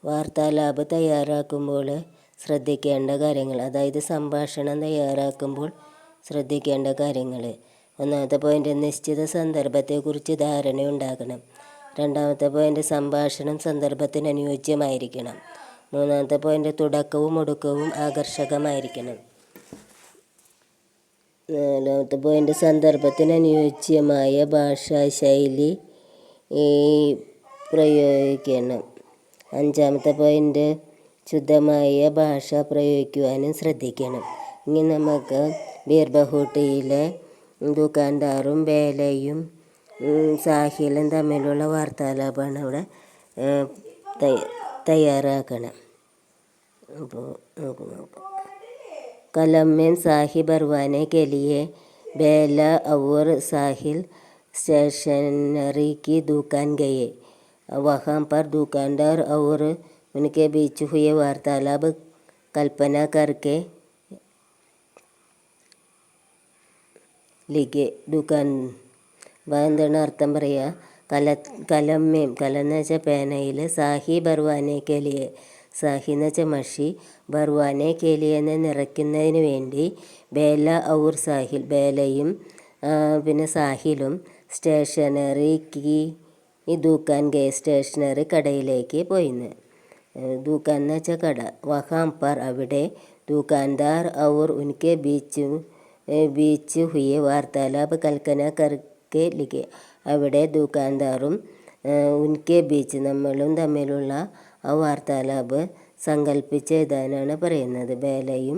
വാർത്താലാപ് തയ്യാറാക്കുമ്പോൾ ശ്രദ്ധിക്കേണ്ട കാര്യങ്ങൾ, അതായത് സംഭാഷണം തയ്യാറാക്കുമ്പോൾ ശ്രദ്ധിക്കേണ്ട കാര്യങ്ങൾ. ഒന്നാമത്തെ പോയിൻ്റ്, നിശ്ചിത സന്ദർഭത്തെക്കുറിച്ച് ധാരണയുണ്ടാകണം. രണ്ടാമത്തെ പോയിൻ്റ്, സംഭാഷണം സന്ദർഭത്തിന് അനുയോജ്യമായിരിക്കണം. മൂന്നാമത്തെ പോയിൻ്റ്, തുടക്കവും ഒടുക്കവും ആകർഷകമായിരിക്കണം. നാലാമത്തെ പോയിൻ്റ്, സന്ദർഭത്തിന് അനുയോജ്യമായ ഭാഷാശൈലി പ്രയോഗിക്കണം. അഞ്ചാമത്തെ പോയിൻ്റ്, ശുദ്ധമായ ഭാഷ പ്രയോഗിക്കുവാനും ശ്രദ്ധിക്കണം. ഇനി നമുക്ക് ബീർബഹുട്ടിയിലെ ദുകാൻദാറും ബേലയും സാഹിലും തമ്മിലുള്ള വാർത്താലാപമാണ് ഇവിടെ തയ്യാറാക്കണം. അപ്പോൾ നോക്കാം. कलम में साही भरवाने के लिए बेला और साहिल स्टेशनरी की दुकान गए. वहाँ पर दुकानदार और उनके बीच हुए वार्तालाप कल्पना करके लिखे. दुकान എന്താണ് അർത്ഥം പറയുക? കലമ്മേം, കലന്ന് വെച്ചാൽ പേനയിൽ, സാഹി ബർവാനെ കേലിയെ, സാഹി എന്ന് വെച്ചാൽ മഷി, ബർവാനെ കേലിയെന്ന് നിറയ്ക്കുന്നതിന് വേണ്ടി ബേല ഔർ സാഹിൽ, ബേലയും പിന്നെ സാഹിലും സ്റ്റേഷനറിക്ക് ദുക്കാൻ ഗേ, സ്റ്റേഷനറി കടയിലേക്ക് പോയിന്ന്. ദുക്കാൻ എന്ന് വെച്ചാൽ കട. വഹാം പർ, അവിടെ, ദുക്കാൻദാർ ഔർ ഉൻകെ ബീച്ച് ഹുയെ വാർത്താലാപ് കൽപ്പന കർക്കെ ലിഖെ. അവിടെ ദുക്കാൻദാറും ഉൻകെ ബീച്ച്, നമ്മളും തമ്മിലുള്ള ആ വാർത്താലാപ് സങ്കല്പിച്ച് എഴുതാനാണ് പറയുന്നത്. ബേലയും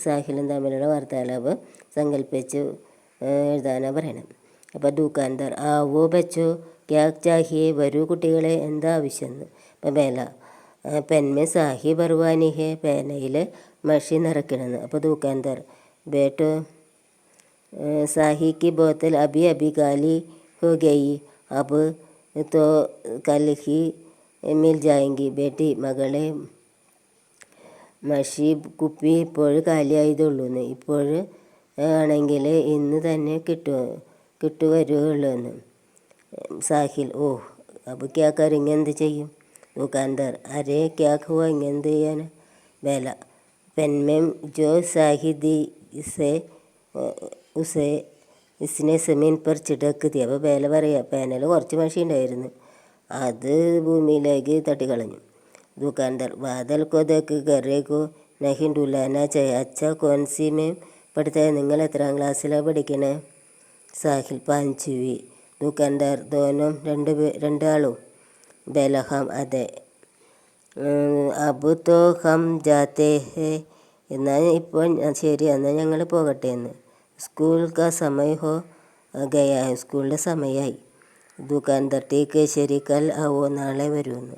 സാഹിലും തമ്മിലുള്ള വാർത്താലാപ് സങ്കല്പിച്ച് എഴുതാനാണ് പറയണം. അപ്പോൾ ദുക്കാൻദാർ, ആവോ ബച്ചോ ക്യാ ചാഹിയെ, വരൂ കുട്ടികളെ, എന്താ ആവശ്യമെന്ന്. അപ്പോൾ ബേല, പെൻമേ സാഹി ബർവാനി ഹെ, പേനയിൽ മഷി നിറയ്ക്കണമെന്ന്. അപ്പോൾ ദുക്കാൻദാർ, ബേട്ടോ സാഹി की बोतल अभी अभी खाली हो गई, अब तो कल ही मिल जाएंगी. बेटी, मകളെ, മഷി കുപ്പി ഇപ്പോൾ കാലിയായതുള്ളൂന്ന്, ഇപ്പോൾ ആണെങ്കിൽ ഇന്ന് തന്നെ കിട്ടുവരുള്ളൂ എന്ന്. സാഹിൽ, ഓ അപ്പോൾ ക്യാ കറിങ്ങ, എന്ത് ചെയ്യും? ദുക്കാൻദാർ, അരേ ക്യാ ഹുവ, ഇങ്ങെന്ത് ചെയ്യാൻ? ബേല, പെൻമേം ജോ സാഹിദി ഉസേ ഇസ്നെ സെമീൻ പർ ചിടക്ക് തീ. അപ്പോൾ ബേല പറയുക, പേനയിൽ കുറച്ച് മഷി ഉണ്ടായിരുന്നു, അത് ഭൂമിയിലേക്ക് തട്ടിക്കളഞ്ഞു. ദുക്കാൻദാർ, ബാദൽ കോ ദേക്ക് ഗറേ കോ നഹി ഡുലാന ചായ, അച്ഛ കോൻസി മേ പഠിത്ത, നിങ്ങൾ എത്രാം ക്ലാസ്സിലാണ് പഠിക്കണേ? സാഹിൽ, പാഞ്ചുവി. ദുക്കാൻദാർ, ദോനും, രണ്ടാളും. ബേല, ഹം, അതെ. അബ് തോ ഹം ജാത്തേ ഹേ, എന്നാൽ ഇപ്പോൾ ശരി, എന്നാൽ ഞങ്ങൾ പോകട്ടെ എന്ന്. സ്കൂൾ കാ സമയ ഹോ ഗയാ, സ്കൂളിൻ്റെ സമയമായി. ദുക്കാൻദാർ, ടീക്ക് ശരി, കൽ ആവോ, നാളെ വരുമെന്ന്.